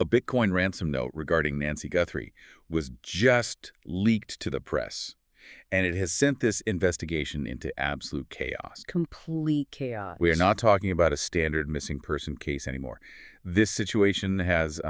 A Bitcoin ransom note regarding Nancy Guthrie was just leaked to the press, and it has sent this investigation into absolute chaos. Complete chaos. We are not talking about a standard missing person case anymore. This situation has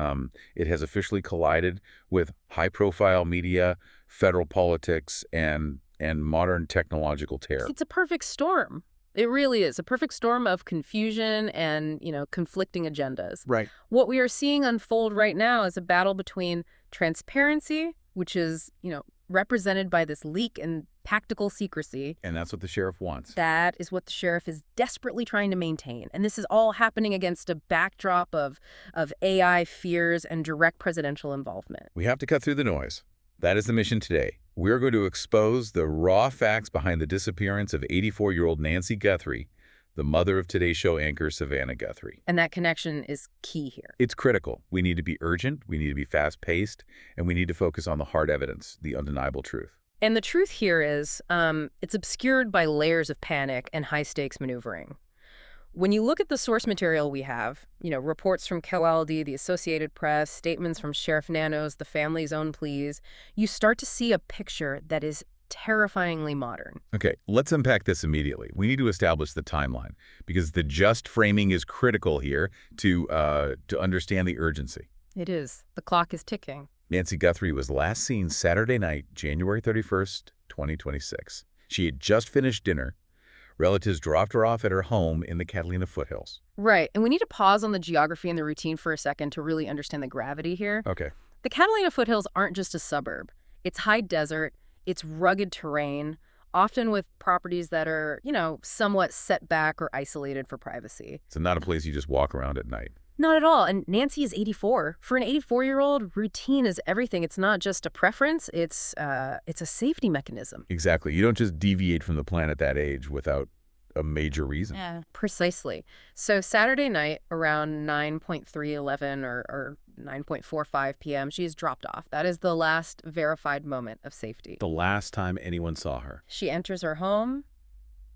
officially collided with high-profile media, federal politics, and modern technological terror. It's a perfect storm. It really is a perfect storm of confusion and, conflicting agendas. Right. What we are seeing unfold right now is a battle between transparency, which is, represented by this leak and tactical secrecy. And that's what the sheriff wants. That is what the sheriff is desperately trying to maintain. And this is all happening against a backdrop of AI fears and direct presidential involvement. We have to cut through the noise. That is the mission today. We're going to expose the raw facts behind the disappearance of 84-year-old Nancy Guthrie, the mother of Today's Show anchor Savannah Guthrie. And that connection is key here. It's critical. We need to be urgent, we need to be fast-paced, and we need to focus on the hard evidence, the undeniable truth. And the truth here is it's obscured by layers of panic and high-stakes maneuvering. When you look at the source material we have, reports from KOLD, the Associated Press, statements from Sheriff Nanos, the family's own pleas, you start to see a picture that is terrifyingly modern. Okay, let's unpack this immediately. We need to establish the timeline because the just framing is critical here to understand the urgency. It is. The clock is ticking. Nancy Guthrie was last seen Saturday night, January 31st, 2026. She had just finished dinner. Relatives dropped her off at her home in the Catalina foothills. Right, and we need to pause on the geography and the routine for a second to really understand the gravity here. Okay. The Catalina foothills aren't just a suburb. It's high desert, it's rugged terrain, often with properties that are, somewhat set back or isolated for privacy. So not a place you just walk around at night. Not at all. And Nancy is 84. For an 84-year-old, routine is everything. It's not just a preference. It's a safety mechanism. Exactly. You don't just deviate from the plan at that age without a major reason. Yeah, precisely. So Saturday night around 9:311 or 9:45 p.m., she is dropped off. That is the last verified moment of safety. The last time anyone saw her. She enters her home.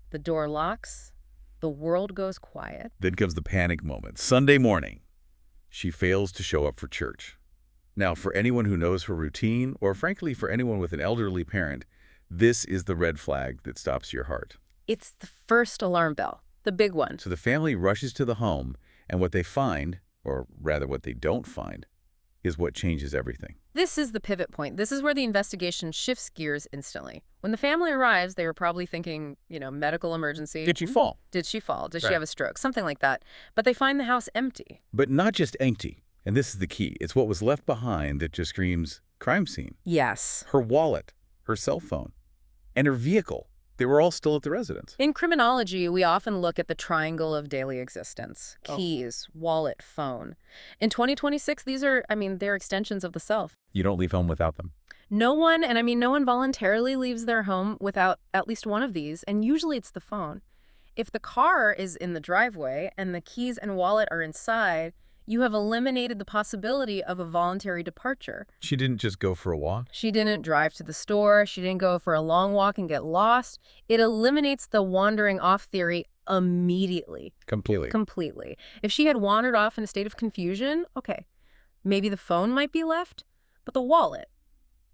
The door locks. The world goes quiet. Then comes the panic moment. Sunday morning, she fails to show up for church. Now, for anyone who knows her routine, or frankly for anyone with an elderly parent, this is the red flag that stops your heart. It's the first alarm bell, the big one. So the family rushes to the home, and what they find, or rather what they don't find, is what changes everything. This is the pivot point. This is where the investigation shifts gears instantly. When the family arrives, they were probably thinking, medical emergency. Did she fall? Did she fall? Did Right. she have a stroke? Something like that. But they find the house empty. But not just empty. And this is the key. It's what was left behind that just screams crime scene. Yes. Her wallet, her cell phone, and her vehicle. They were all still at the residence. In criminology, we often look at the triangle of daily existence. Keys, wallet, phone. In 2026, these are, they're extensions of the self. You don't leave home without them. No one voluntarily leaves their home without at least one of these, and usually it's the phone. If the car is in the driveway and the keys and wallet are inside, you have eliminated the possibility of a voluntary departure. She didn't just go for a walk? She didn't drive to the store. She didn't go for a long walk and get lost. It eliminates the wandering off theory immediately. Completely. If she had wandered off in a state of confusion, okay, maybe the phone might be left, but the wallet,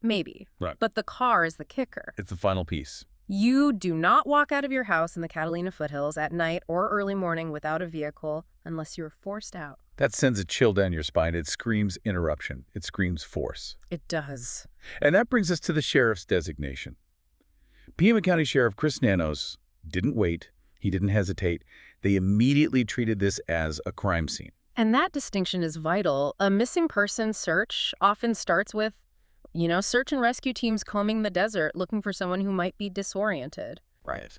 maybe. Right. But the car is the kicker. It's the final piece. You do not walk out of your house in the Catalina foothills at night or early morning without a vehicle unless you're forced out. That sends a chill down your spine. It screams interruption. It screams force. It does. And that brings us to the sheriff's designation. Pima County Sheriff Chris Nanos didn't wait. He didn't hesitate. They immediately treated this as a crime scene. And that distinction is vital. A missing person search often starts with, search and rescue teams combing the desert looking for someone who might be disoriented. Right.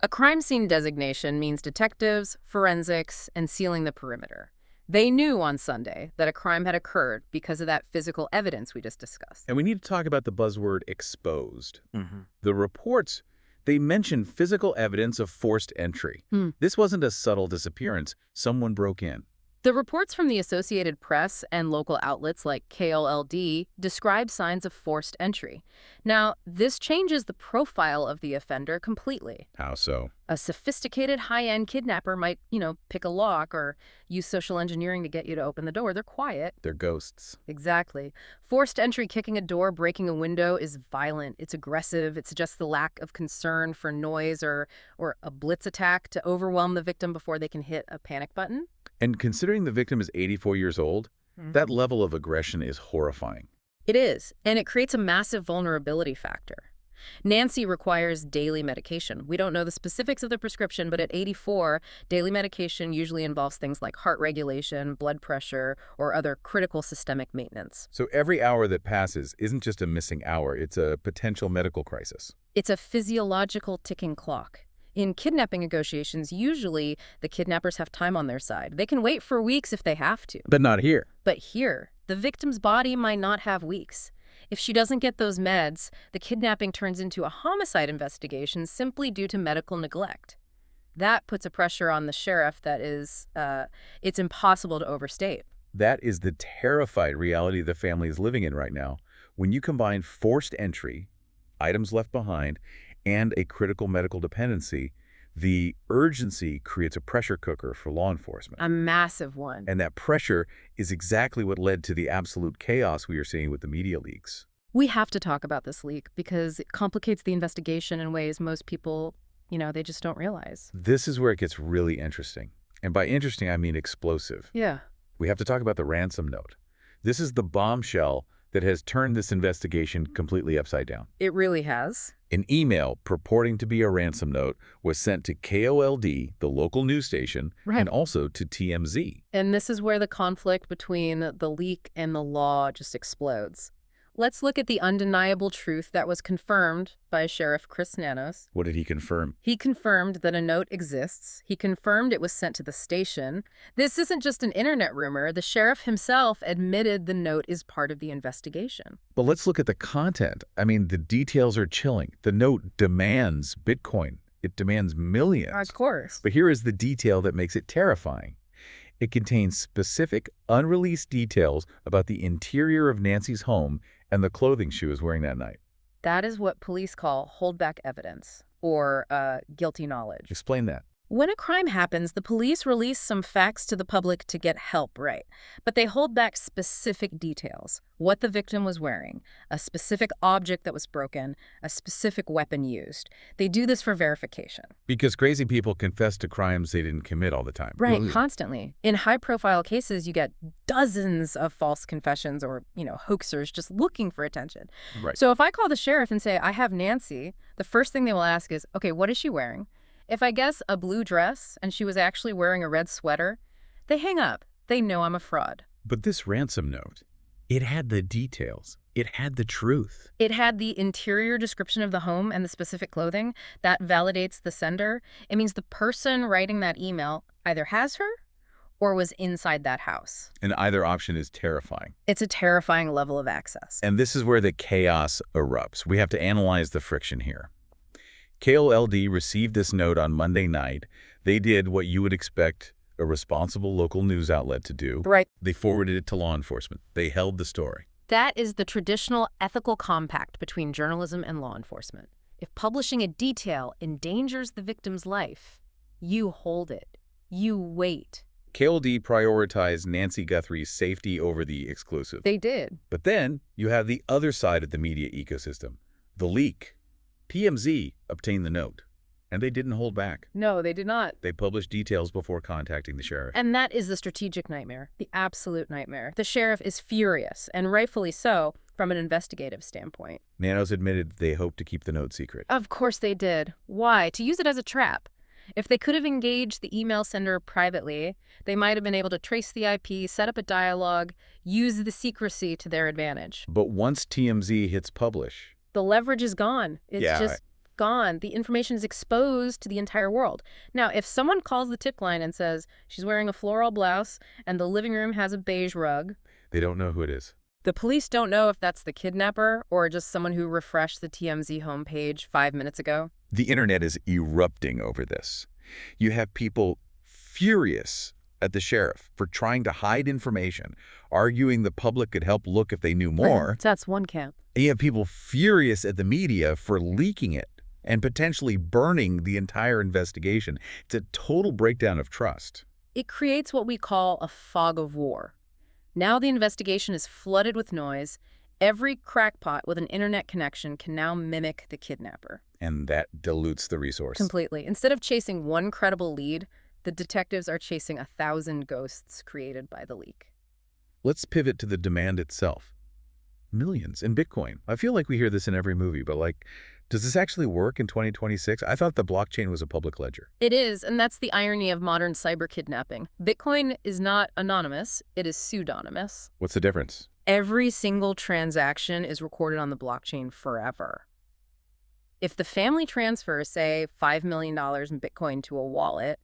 A crime scene designation means detectives, forensics, and sealing the perimeter. They knew on Sunday that a crime had occurred because of that physical evidence we just discussed. And we need to talk about the buzzword exposed. The reports, they mention physical evidence of forced entry. This wasn't a subtle disappearance. Someone broke in. The reports from the Associated Press and local outlets like KOLD describe signs of forced entry. Now, this changes the profile of the offender completely. How so? A sophisticated high-end kidnapper might, pick a lock or use social engineering to get you to open the door. They're quiet. They're ghosts. Exactly. Forced entry, kicking a door, breaking a window is violent. It's aggressive. It suggests the lack of concern for noise or a blitz attack to overwhelm the victim before they can hit a panic button. And considering the victim is 84 years old, that level of aggression is horrifying. It is, and it creates a massive vulnerability factor. Nancy requires daily medication. We don't know the specifics of the prescription, but at 84, daily medication usually involves things like heart regulation, blood pressure, or other critical systemic maintenance. So every hour that passes isn't just a missing hour, it's a potential medical crisis. It's a physiological ticking clock. In kidnapping negotiations, usually the kidnappers have time on their side. They can wait for weeks if they have to. But not here. But here, the victim's body might not have weeks. If she doesn't get those meds, the kidnapping turns into a homicide investigation simply due to medical neglect. That puts a pressure on the sheriff that is, it's impossible to overstate. That is the terrified reality the family is living in right now. When you combine forced entry, items left behind, and a critical medical dependency, the urgency creates a pressure cooker for law enforcement. A massive one. And that pressure is exactly what led to the absolute chaos we are seeing with the media leaks. We have to talk about this leak because it complicates the investigation in ways most people, they just don't realize. This is where it gets really interesting. And by interesting, I mean explosive. Yeah. We have to talk about the ransom note. This is the bombshell that has turned this investigation completely upside down. It really has. An email purporting to be a ransom note was sent to KOLD, the local news station, and also to TMZ. And this is where the conflict between the leak and the law just explodes. Let's look at the undeniable truth that was confirmed by Sheriff Nanos. What did he confirm? He confirmed that a note exists. He confirmed it was sent to the station. This isn't just an internet rumor. The sheriff himself admitted the note is part of the investigation. But let's look at the content. I mean, the details are chilling. The note demands Bitcoin. It demands millions. Of course. But here is the detail that makes it terrifying. It contains specific, unreleased details about the interior of Nancy's home and the clothing she was wearing that night. That is what police call holdback evidence, or guilty knowledge. Explain that. When a crime happens, the police release some facts to the public to get help, right? But they hold back specific details. What the victim was wearing, a specific object that was broken, a specific weapon used. They do this for verification. Because crazy people confess to crimes they didn't commit all the time. Right, constantly. In high-profile cases, you get dozens of false confessions or, hoaxers just looking for attention. Right. So if I call the sheriff and say, I have Nancy, the first thing they will ask is, okay, what is she wearing? If I guess a blue dress and she was actually wearing a red sweater, they hang up. They know I'm a fraud. But this ransom note, it had the details. It had the truth. It had the interior description of the home and the specific clothing. That validates the sender. It means the person writing that email either has her or was inside that house. And either option is terrifying. It's a terrifying level of access. And this is where the chaos erupts. We have to analyze the friction here. KOLD received this note on Monday night. They did what you would expect a responsible local news outlet to do. Right. They forwarded it to law enforcement. They held the story. That is the traditional ethical compact between journalism and law enforcement. If publishing a detail endangers the victim's life, you hold it. You wait. KOLD prioritized Nancy Guthrie's safety over the exclusive. They did. But then you have the other side of the media ecosystem, the leak. TMZ obtained the note, and they didn't hold back. No, they did not. They published details before contacting the sheriff. And that is the strategic nightmare, the absolute nightmare. The sheriff is furious, and rightfully so, from an investigative standpoint. Nanos admitted they hoped to keep the note secret. Of course they did. Why? To use it as a trap. If they could have engaged the email sender privately, they might have been able to trace the IP, set up a dialogue, use the secrecy to their advantage. But once TMZ hits publish, the leverage is gone. It's just gone. The information is exposed to the entire world. Now, if someone calls the tip line and says she's wearing a floral blouse and the living room has a beige rug, they don't know who it is. The police don't know if that's the kidnapper or just someone who refreshed the TMZ homepage 5 minutes ago. The internet is erupting over this. You have people furious at the sheriff for trying to hide information, arguing the public could help look if they knew more. That's one camp. And you have people furious at the media for leaking it and potentially burning the entire investigation. It's a total breakdown of trust. It creates what we call a fog of war. Now the investigation is flooded with noise. Every crackpot with an internet connection can now mimic the kidnapper. And that dilutes the resource. Completely. Instead of chasing one credible lead, the detectives are chasing 1,000 ghosts created by the leak. Let's pivot to the demand itself. Millions in Bitcoin. I feel like we hear this in every movie, but does this actually work in 2026? I thought the blockchain was a public ledger. It is, and that's the irony of modern cyber kidnapping. Bitcoin is not anonymous, it is pseudonymous. What's the difference? Every single transaction is recorded on the blockchain forever. If the family transfers, say, $5 million in Bitcoin to a wallet,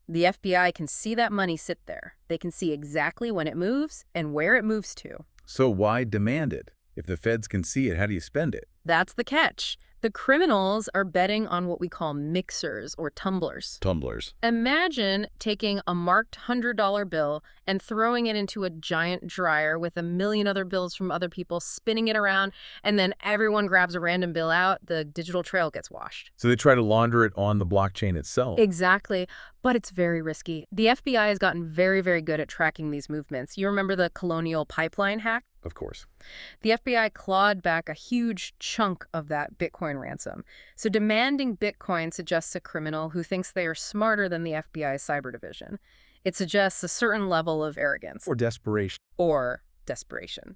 the FBI can see that money sit there. They can see exactly when it moves and where it moves to. So why demand it? If the feds can see it, how do you spend it? That's the catch. The criminals are betting on what we call mixers or tumblers. Tumblers. Imagine taking a marked $100 bill and throwing it into a giant dryer with a million other bills from other people, spinning it around, and then everyone grabs a random bill out, the digital trail gets washed. So they try to launder it on the blockchain itself. Exactly, but it's very risky. The FBI has gotten very, very good at tracking these movements. You remember the Colonial Pipeline hack? Of course. The FBI clawed back a huge chunk of that Bitcoin ransom. So demanding Bitcoin suggests a criminal who thinks they are smarter than the FBI's cyber division. It suggests a certain level of arrogance. Or desperation. Or desperation.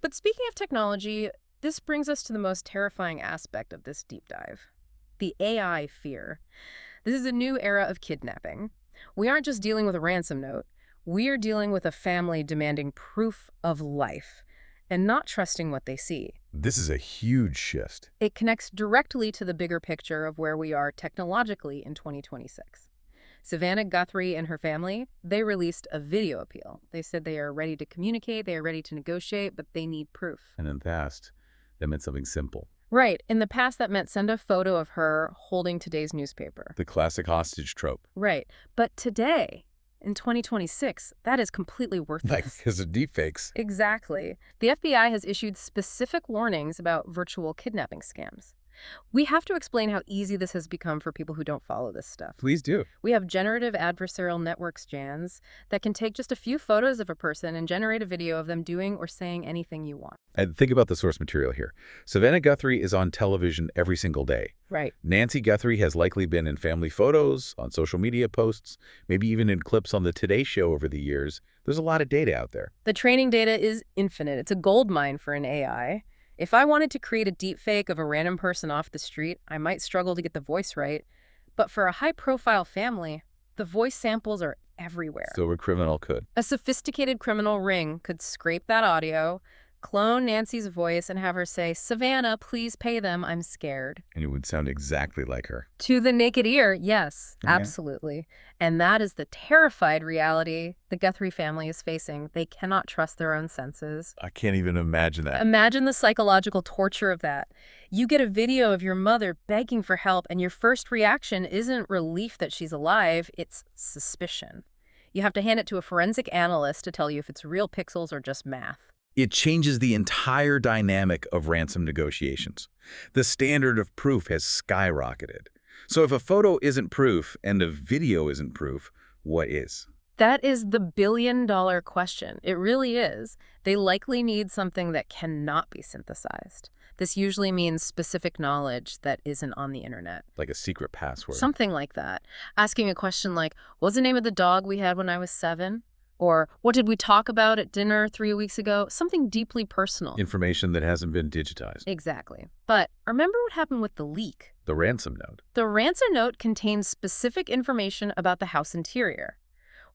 But speaking of technology, this brings us to the most terrifying aspect of this deep dive. The AI fear. This is a new era of kidnapping. We aren't just dealing with a ransom note. We are dealing with a family demanding proof of life and not trusting what they see. This is a huge shift. It connects directly to the bigger picture of where we are technologically in 2026. Savannah Guthrie and her family, they released a video appeal. They said they are ready to communicate, they are ready to negotiate, but they need proof. And in the past, that meant something simple. Right. In the past, that meant send a photo of her holding today's newspaper. The classic hostage trope. Right. But today, in 2026, that is completely worthless. Because of deepfakes. Exactly. The FBI has issued specific warnings about virtual kidnapping scams. We have to explain how easy this has become for people who don't follow this stuff. Please do. We have generative adversarial networks, Jans, that can take just a few photos of a person and generate a video of them doing or saying anything you want. And think about the source material here. Savannah Guthrie is on television every single day. Right. Nancy Guthrie has likely been in family photos, on social media posts, maybe even in clips on the Today Show over the years. There's a lot of data out there. The training data is infinite. It's a gold mine for an AI. If I wanted to create a deepfake of a random person off the street, I might struggle to get the voice right. But for a high-profile family, the voice samples are everywhere. So a criminal could. A sophisticated criminal ring could scrape that audio, clone Nancy's voice, and have her say, "Savannah, please pay them, I'm scared." And it would sound exactly like her. To the naked ear, yes, Yeah. absolutely. And that is the terrified reality the Guthrie family is facing. They cannot trust their own senses. I can't even imagine that. Imagine the psychological torture of that. You get a video of your mother begging for help, and your first reaction isn't relief that she's alive, it's suspicion. You have to hand it to a forensic analyst to tell you if it's real pixels or just math. It changes the entire dynamic of ransom negotiations. The standard of proof has skyrocketed. So if a photo isn't proof and a video isn't proof, what is? That is the billion-dollar question. It really is. They likely need something that cannot be synthesized. This usually means specific knowledge that isn't on the internet. Like a secret password. Something like that. Asking a question like, what's the name of the dog we had when I was 7? Or what did we talk about at dinner 3 weeks ago? Something deeply personal. Information that hasn't been digitized. Exactly. But remember what happened with the leak? The ransom note. The ransom note contains specific information about the house interior.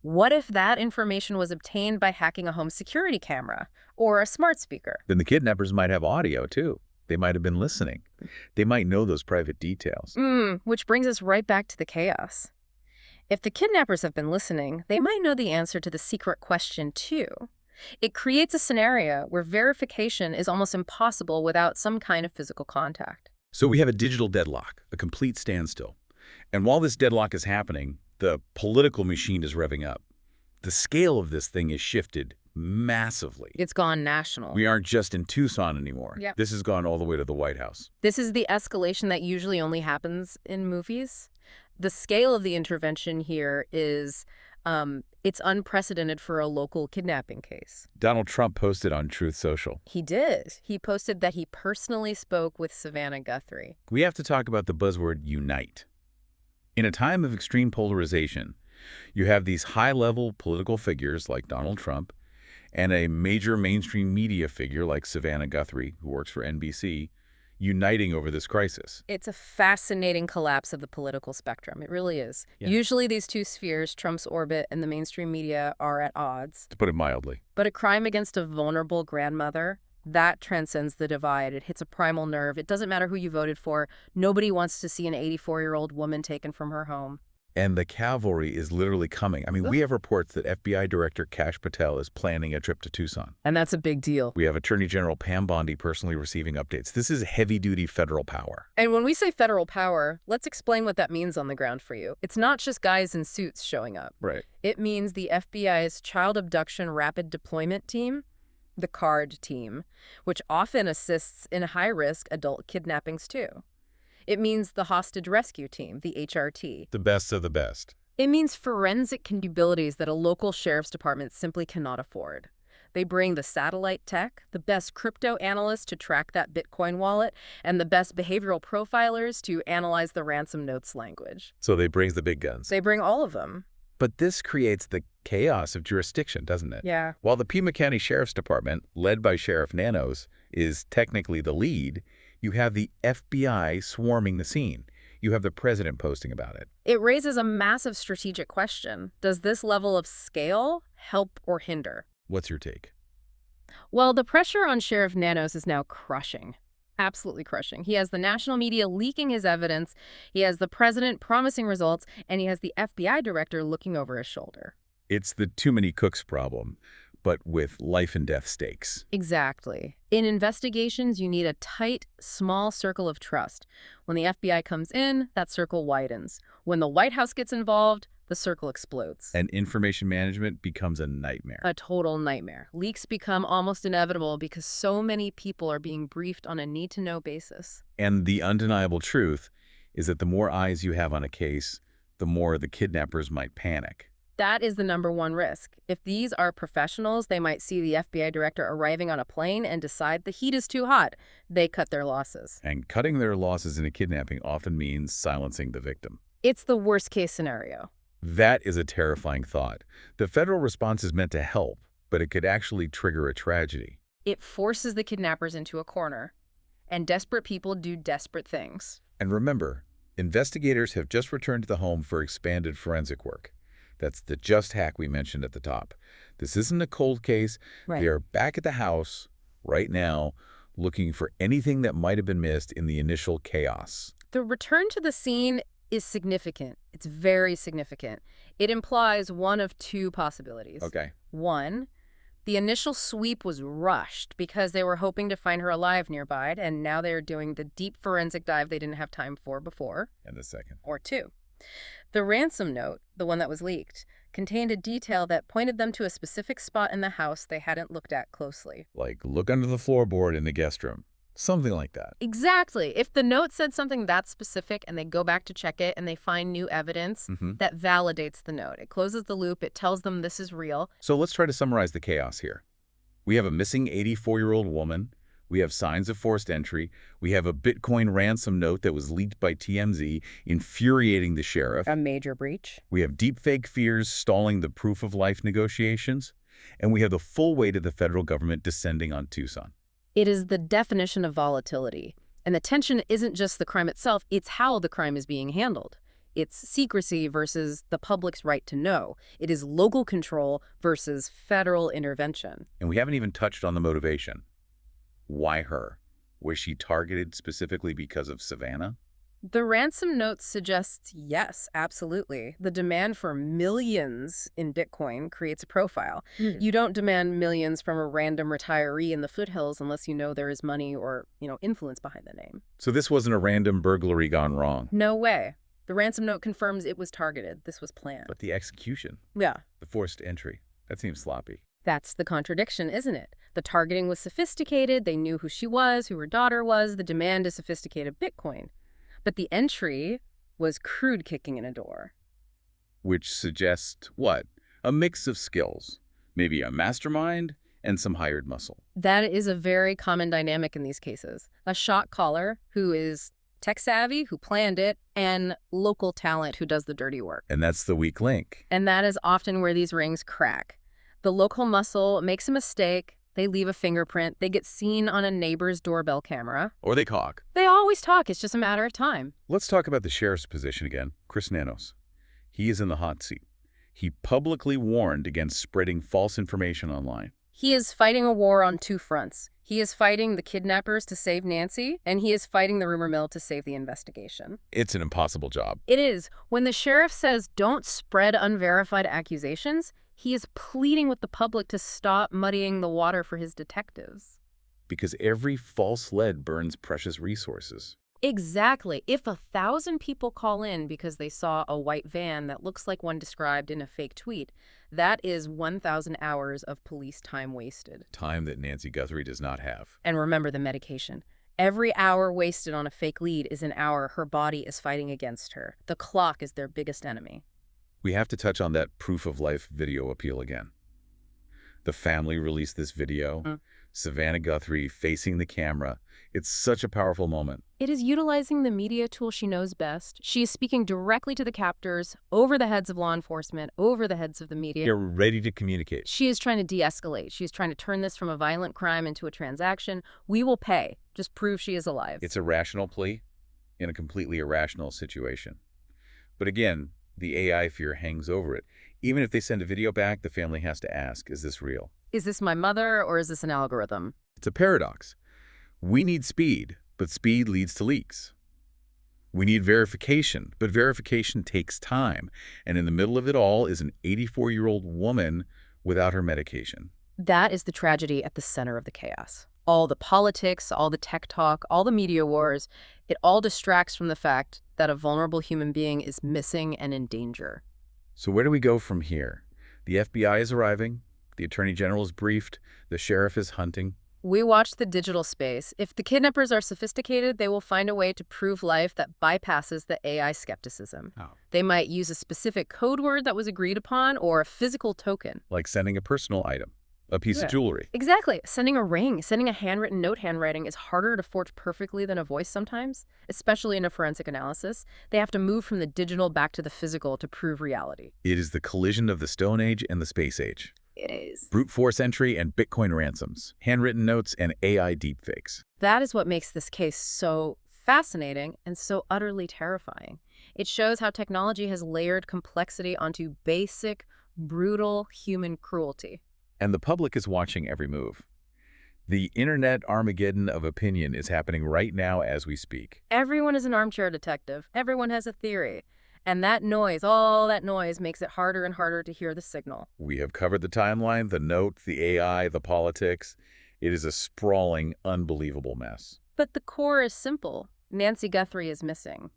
What if that information was obtained by hacking a home security camera or a smart speaker? Then the kidnappers might have audio, too. They might have been listening. They might know those private details. Which brings us right back to the chaos. If the kidnappers have been listening, they might know the answer to the secret question, too. It creates a scenario where verification is almost impossible without some kind of physical contact. So we have a digital deadlock, a complete standstill. And while this deadlock is happening, the political machine is revving up. the scale of this thing has shifted massively. It's gone national. We aren't just in Tucson anymore. Yep. This has gone all the way to the White House. This is the escalation that usually only happens in movies. The scale of the intervention here is, it's unprecedented for a local kidnapping case. Donald Trump posted on Truth Social. He did. He posted that he personally spoke with Savannah Guthrie. We have to talk about the buzzword unite. In a time of extreme polarization, you have these high-level political figures like Donald Trump and a major mainstream media figure like Savannah Guthrie, who works for NBC, uniting over this crisis. It's a fascinating collapse of the political spectrum. It really is. Yeah. Usually these two spheres, Trump's orbit and the mainstream media, are at odds. To put it mildly. But a crime against a vulnerable grandmother, that transcends the divide. It hits a primal nerve. It doesn't matter who you voted for. Nobody wants to see an 84-year-old woman taken from her home. And the cavalry is literally coming. I mean, we have reports that FBI Director Kash Patel is planning a trip to Tucson. And that's a big deal. We have Attorney General Pam Bondi personally receiving updates. This is heavy-duty federal power. And when we say federal power, let's explain what that means on the ground for you. It's not just guys in suits showing up. Right. It means the FBI's Child Abduction Rapid Deployment Team, the CARD team, which often assists in high-risk adult kidnappings too. It means the Hostage Rescue Team, the HRT. The best of the best. It means forensic capabilities that a local sheriff's department simply cannot afford. They bring the satellite tech, the best crypto analysts to track that Bitcoin wallet, and the best behavioral profilers to analyze the ransom notes language. So they bring the big guns. They bring all of them. But this creates the chaos of jurisdiction, doesn't it? Yeah. While the Pima County Sheriff's Department, led by Sheriff Nanos, is technically the lead, you have the FBI swarming the scene. You have the president posting about it. It raises a massive strategic question. Does this level of scale help or hinder? What's your take? Well, the pressure on Sheriff Nanos is now crushing. Absolutely crushing. He has the national media leaking his evidence, he has the president promising results, and he has the FBI director looking over his shoulder. It's the too many cooks problem, but with life and death stakes. Exactly. In investigations, you need a tight, small circle of trust. When the FBI comes in, that circle widens. When the White House gets involved, the circle explodes. And information management becomes a nightmare. A total nightmare. Leaks become almost inevitable because so many people are being briefed on a need-to-know basis. And the undeniable truth is that the more eyes you have on a case, the more the kidnappers might panic. That is the #1 risk. If these are professionals, they might see the FBI director arriving on a plane and decide the heat is too hot. They cut their losses. And cutting their losses in a kidnapping often means silencing the victim. It's the worst-case scenario. That is a terrifying thought. The federal response is meant to help, but it could actually trigger a tragedy. It forces the kidnappers into a corner, and desperate people do desperate things. And remember, investigators have just returned to the home for expanded forensic work. That's the just hack we mentioned at the top. This isn't a cold case. Right. They are back at the house right now looking for anything that might have been missed in the initial chaos. The return to the scene is significant. It's very significant. It implies one of two possibilities. Okay. One, the initial sweep was rushed because they were hoping to find her alive nearby, and now they're doing the deep forensic dive they didn't have time for before. And the second. Or two, the ransom note, the one that was leaked, contained a detail that pointed them to a specific spot in the house they hadn't looked at closely. Like, look under the floorboard in the guest room. Something like that. Exactly. If the note said something that specific and they go back to check it and they find new evidence, that validates the note. It closes the loop. It tells them this is real. So let's try to summarize the chaos here. We have a missing 84-year-old woman. We have signs of forced entry. We have a Bitcoin ransom note that was leaked by TMZ, infuriating the sheriff. A major breach. We have deepfake fears stalling the proof-of-life negotiations. And we have the full weight of the federal government descending on Tucson. It is the definition of volatility. And the tension isn't just the crime itself, it's how the crime is being handled. It's secrecy versus the public's right to know. It is local control versus federal intervention. And we haven't even touched on the motivation. Why her? Was she targeted specifically because of Savannah? The ransom note suggests yes, absolutely. The demand for millions in Bitcoin creates a profile. You don't demand millions from a random retiree in the foothills unless you know there is money or, influence behind the name. So this wasn't a random burglary gone wrong. No way. The ransom note confirms it was targeted. This was planned. But the execution, Yeah. the forced entry, that seems sloppy. That's the contradiction, isn't it? The targeting was sophisticated. They knew who she was, who her daughter was. The demand is sophisticated Bitcoin. But the entry was crude kicking in a door. Which suggests what? A mix of skills. Maybe a mastermind and some hired muscle. That is a very common dynamic in these cases. A shot caller who is tech savvy, who planned it, and local talent who does the dirty work. And that's the weak link. And that is often where these rings crack. The local muscle makes a mistake, they leave a fingerprint, they get seen on a neighbor's doorbell camera. Or they caulk. They always talk, it's just a matter of time. Let's talk about the sheriff's position again, Chris Nanos. He is in the hot seat. He publicly warned against spreading false information online. He is fighting a war on two fronts. He is fighting the kidnappers to save Nancy, and he is fighting the rumor mill to save the investigation. It's an impossible job. It is. When the sheriff says don't spread unverified accusations, he is pleading with the public to stop muddying the water for his detectives. Because every false lead burns precious resources. Exactly. If 1,000 people call in because they saw a white van that looks like one described in a fake tweet, that is 1,000 hours of police time wasted. Time that Nancy Guthrie does not have. And remember the medication. Every hour wasted on a fake lead is an hour her body is fighting against her. The clock is their biggest enemy. We have to touch on that proof of life video appeal again. The family released this video. Savannah Guthrie facing the camera. It's such a powerful moment. It is utilizing the media tool she knows best. She is speaking directly to the captors, over the heads of law enforcement, over the heads of the media. You're ready to communicate. She is trying to de-escalate. She is trying to turn this from a violent crime into a transaction. We will pay. Just prove she is alive. It's a rational plea in a completely irrational situation. But again, the AI fear hangs over it. Even if they send a video back, the family has to ask, is this real? Is this my mother or is this an algorithm? It's a paradox. We need speed, but speed leads to leaks. We need verification, but verification takes time. And in the middle of it all is an 84-year-old woman without her medication. That is the tragedy at the center of the chaos. All the politics, all the tech talk, all the media wars, it all distracts from the fact that a vulnerable human being is missing and in danger. So where do we go from here? The FBI is arriving. The Attorney General is briefed. The sheriff is hunting. We watch the digital space. If the kidnappers are sophisticated, they will find a way to prove life that bypasses the AI skepticism. They might use a specific code word that was agreed upon or a physical token. Like sending a personal item, a piece of jewelry. Exactly. Sending a ring, sending a handwritten note handwriting is harder to forge perfectly than a voice sometimes, especially in a forensic analysis. They have to move from the digital back to the physical to prove reality. It is the collision of the Stone Age and the Space Age. It is. Brute force entry and Bitcoin ransoms, handwritten notes and AI deepfakes. That is what makes this case so fascinating and so utterly terrifying. It shows how technology has layered complexity onto basic, brutal human cruelty. And the public is watching every move. The internet Armageddon of opinion is happening right now as we speak. Everyone is an armchair detective. Everyone has a theory. And that noise, all that noise, makes it harder and harder to hear the signal. We have covered the timeline, the note, the AI, the politics. It is a sprawling, unbelievable mess. But the core is simple. Nancy Guthrie is missing,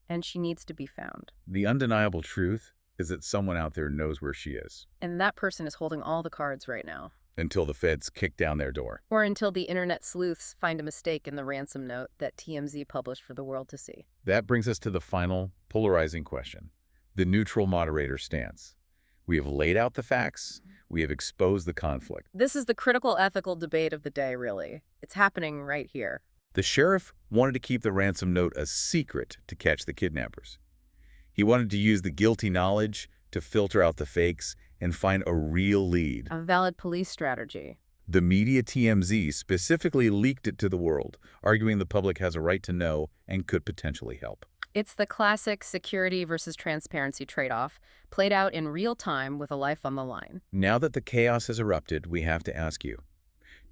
and she needs to be found. The undeniable truth is that someone out there knows where she is. And that person is holding all the cards right now. Until the feds kick down their door. Or until the internet sleuths find a mistake in the ransom note that TMZ published for the world to see. That brings us to the final, polarizing question. The neutral moderator stance. We have laid out the facts. We have exposed the conflict. This is the critical ethical debate of the day, really. It's happening right here. The sheriff wanted to keep the ransom note a secret to catch the kidnappers. He wanted to use the guilty knowledge to filter out the fakes and find a real lead. A valid police strategy. The media TMZ specifically leaked it to the world, arguing the public has a right to know and could potentially help. It's the classic security versus transparency trade-off, played out in real time with a life on the line. Now that the chaos has erupted, we have to ask you,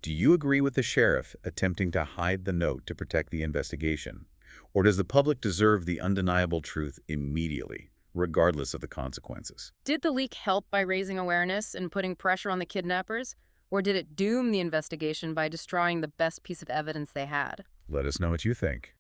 do you agree with the sheriff attempting to hide the note to protect the investigation? Or does the public deserve the undeniable truth immediately, regardless of the consequences? Did the leak help by raising awareness and putting pressure on the kidnappers? Or did it doom the investigation by destroying the best piece of evidence they had? Let us know what you think.